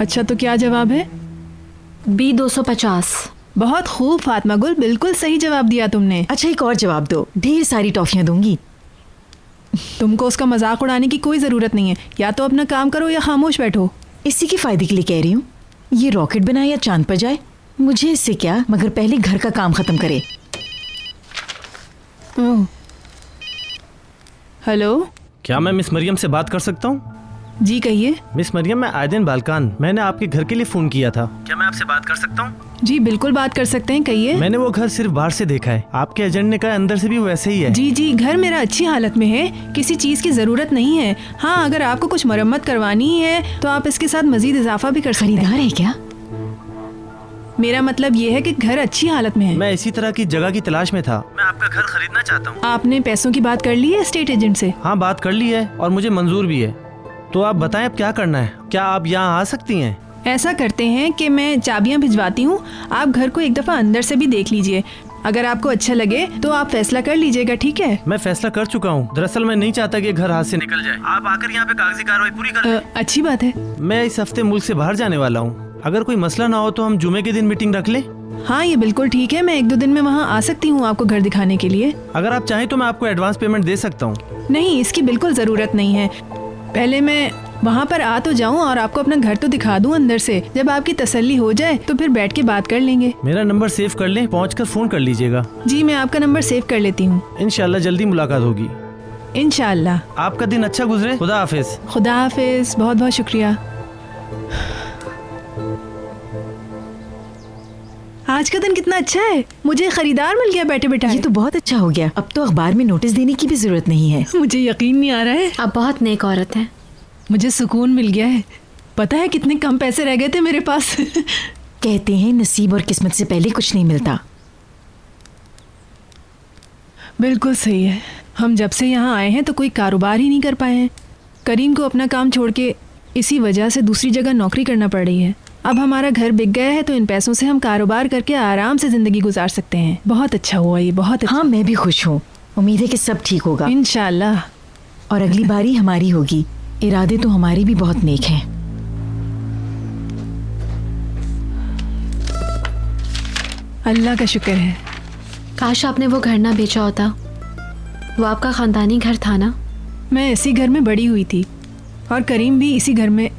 अच्छा, तो क्या जवाब है? B250। बहुत खूब फातिमा गुल, बिल्कुल सही जवाब दिया तुमने। अच्छा, एक और जवाब दो, ढेर सारी टॉफियां दूंगी। तुमको उसका मजाक उड़ाने की कोई ज़रूरत नहीं है। या तो अपना काम करो या खामोश बैठो। इसी के फायदे के लिए कह रही हूँ। ये रॉकेट बनाए या चांद पर जाए, मुझे इससे क्या, मगर पहले घर का काम खत्म करे। हेलो, क्या मैं मिस मरियम से बात कर सकता हूँ? जी कहिए। मिस मरियम, मैं आयदिन बालकान, मैंने आपके घर के लिए फ़ोन किया था। क्या मैं आपसे बात कर सकता हूँ? जी बिल्कुल बात कर सकते हैं, कहिए। मैंने वो घर सिर्फ बाहर से देखा है, आपके एजेंट ने कहा अंदर से भी वैसे ही है। जी जी, घर मेरा अच्छी हालत में है, किसी चीज़ की ज़रूरत नहीं है। हाँ, अगर आपको कुछ मरम्मत करवानी है तो आप इसके साथ मजीद इजाफा भी कर सकते हैं। खरीदार है क्या? मेरा मतलब ये है कि घर अच्छी हालत में है। मैं इसी तरह की जगह की तलाश में था। मैं आपका घर खरीदना चाहता हूँ। आपने पैसों की बात कर ली है एस्टेट एजेंट से? हाँ, बात कर ली है और मुझे मंजूर भी है। तो आप बताएं अब क्या करना है? क्या आप यहाँ आ सकती हैं? ऐसा करते हैं कि मैं चाबियाँ भिजवाती हूँ, आप घर को एक दफ़ा अंदर से भी देख लीजिए। अगर आपको अच्छा लगे तो आप फैसला कर लीजिएगा, ठीक है? मैं फैसला कर चुका हूँ। दरअसल मैं नहीं चाहता कि घर हाथ से निकल जाए। आप आकर यहाँ पे कागजी कार्रवाई पूरी कर लें। अच्छी बात है। मैं इस हफ्ते मुल्क से बाहर जाने वाला हूँ। अगर कोई मसला ना हो तो हम जुमे के दिन मीटिंग रख लें। हाँ, ये बिल्कुल ठीक है। मैं 1-2 दिन में वहाँ आ सकती हूँ आपको घर दिखाने के लिए। अगर आप चाहें तो मैं आपको एडवांस पेमेंट दे सकता हूँ। नहीं, इसकी बिल्कुल ज़रूरत नहीं है। पहले मैं वहाँ पर आ तो जाऊँ और आपको अपना घर तो दिखा दूँ अंदर से। जब आपकी तसल्ली हो जाए तो फिर बैठ के बात कर लेंगे। मेरा नंबर सेव कर लें, पहुँचकर फ़ोन कर लीजिएगा। जी, मैं आपका नंबर सेव कर लेती हूँ। इंशाल्लाह जल्दी मुलाकात होगी। इंशाल्लाह। आपका दिन अच्छा गुजरे। खुदा हाफिज। खुदा हाफिज। बहुत बहुत शुक्रिया। आज का दिन कितना अच्छा है, मुझे खरीदार मिल गया बैठे बैठे। ये तो बहुत अच्छा हो गया, अब तो अखबार में नोटिस देने की भी जरूरत नहीं है। मुझे यकीन नहीं आ रहा है। आप बहुत नेक औरत हैं। मुझे सुकून मिल गया है। पता है कितने कम पैसे रह गए थे मेरे पास। कहते हैं नसीब और किस्मत से पहले कुछ नहीं मिलता। बिल्कुल सही है। हम जब से यहाँ आए हैं तो कोई कारोबार ही नहीं कर पाए हैं। करीम को अपना काम छोड़ के इसी वजह से दूसरी जगह नौकरी करना पड़ रही है। अब हमारा घर बिक गया है तो इन पैसों से हम कारोबार करके आराम से जिंदगी गुजार सकते हैं। बहुत अच्छा हुआ ये, बहुत अच्छा। हाँ, मैं भी खुश हूँ। उम्मीद है कि सब ठीक होगा इंशाल्लाह। और अगली बारी हमारी होगी। इरादे तो हमारे भी बहुत नेक हैं। अल्लाह का शुक्र है। काश आपने वो घर ना बेचा होता। वो आपका खानदानी घर था ना। मैं इसी घर में बड़ी हुई थी और करीम भी इसी घर में।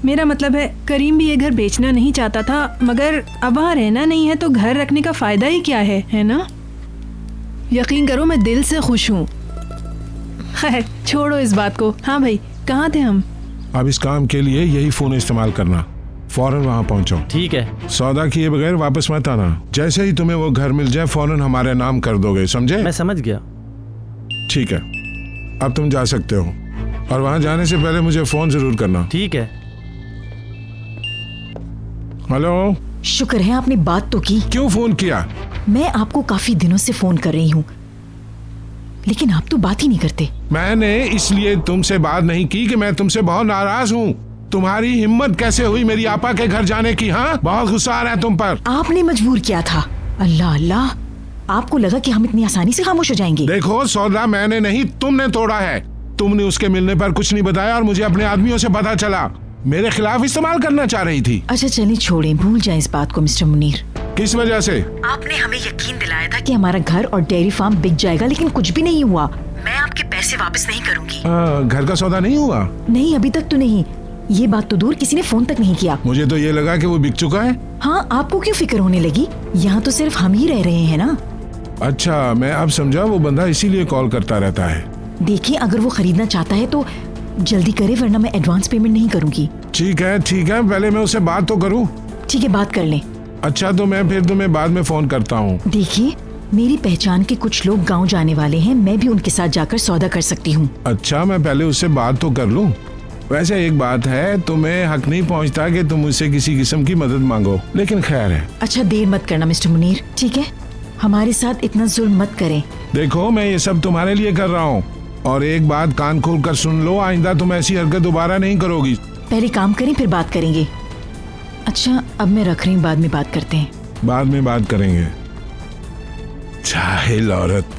मेरा मतलब है करीम भी ये घर बेचना नहीं चाहता था, मगर अब वहाँ रहना नहीं है तो घर रखने का फ़ायदा ही क्या है ना? यकीन करो मैं दिल से खुश हूँ। खैर छोड़ो इस बात को। हाँ भाई, कहाँ थे हम? अब इस काम के लिए यही फ़ोन इस्तेमाल करना। फौरन वहाँ पहुँचो। ठीक है। सौदा किए बगैर वापस मत आना। जैसे ही तुम्हें वो घर मिल जाए फौरन हमारे नाम कर दोगे, समझे? मैं समझ गया। ठीक है, अब तुम जा सकते हो। और वहाँ जाने से पहले मुझे फ़ोन ज़रूर करना। ठीक है। हेलो। शुक्र है आपने बात तो की। क्यों फ़ोन किया? मैं आपको काफी दिनों से फोन कर रही हूँ, लेकिन आप तो बात ही नहीं करते। मैंने इसलिए तुमसे बात नहीं की कि मैं तुमसे बहुत नाराज हूँ। तुम्हारी हिम्मत कैसे हुई मेरी आपा के घर जाने की? हाँ, बहुत गुस्सा आ रहा है तुम पर। आपने मजबूर किया था। अल्लाह अल्लाह, आपको लगा कि हम इतनी आसानी से खामोश हो जाएंगे? देखो सौदा मैंने नहीं, तुमने तोड़ा है। तुमने उसके मिलने पर कुछ नहीं बताया और मुझे अपने आदमियों से पता चला। मेरे खिलाफ इस्तेमाल करना चाह रही थी। अच्छा चलिए छोड़ें, भूल जाएं इस बात को मिस्टर मुनीर। किस वजह से? आपने हमें यकीन दिलाया था कि हमारा घर और डेयरी फार्म बिक जाएगा, लेकिन कुछ भी नहीं हुआ। मैं आपके पैसे वापस नहीं करूंगी। घर का सौदा नहीं हुआ? नहीं, अभी तक तो नहीं। ये बात तो दूर, किसी ने फोन तक नहीं किया। मुझे तो ये लगा कि वो बिक चुका है। हाँ, आपको क्यों फिक्र होने लगी? यहाँ तो सिर्फ हम ही रह रहे हैं ना। अच्छा, मैं अब समझा, वो बंदा इसीलिए कॉल करता रहता है। देखिए, अगर वो खरीदना चाहता है तो जल्दी करे, वरना मैं एडवांस पेमेंट नहीं करूंगी। ठीक है, पहले मैं उससे बात तो करूं। ठीक है, बात कर लें। अच्छा, तो मैं फिर तुम्हें बाद में फोन करता हूँ। देखिए, मेरी पहचान के कुछ लोग गांव जाने वाले हैं, मैं भी उनके साथ जाकर सौदा कर सकती हूँ। अच्छा, मैं पहले उससे बात तो कर लूँ। वैसे एक बात है, तुम्हें हक नहीं पहुँचता कि तुम मुझसे किसी किस्म की मदद मांगो, लेकिन खैर है। अच्छा, देर मत करना मिस्टर मुनीर, ठीक है? हमारे साथ इतना जुल्म मत करें। देखो, मैं ये सब तुम्हारे लिए कर रहा हूँ, और एक बात कान खोल कर सुन लो, आइंदा तुम ऐसी हरकत दोबारा नहीं करोगी। पहले काम करें फिर बात करेंगे। अच्छा, अब मैं रख रही हूँ, बाद में बात करते हैं। बाद में बात करेंगे। जाहिल औरत।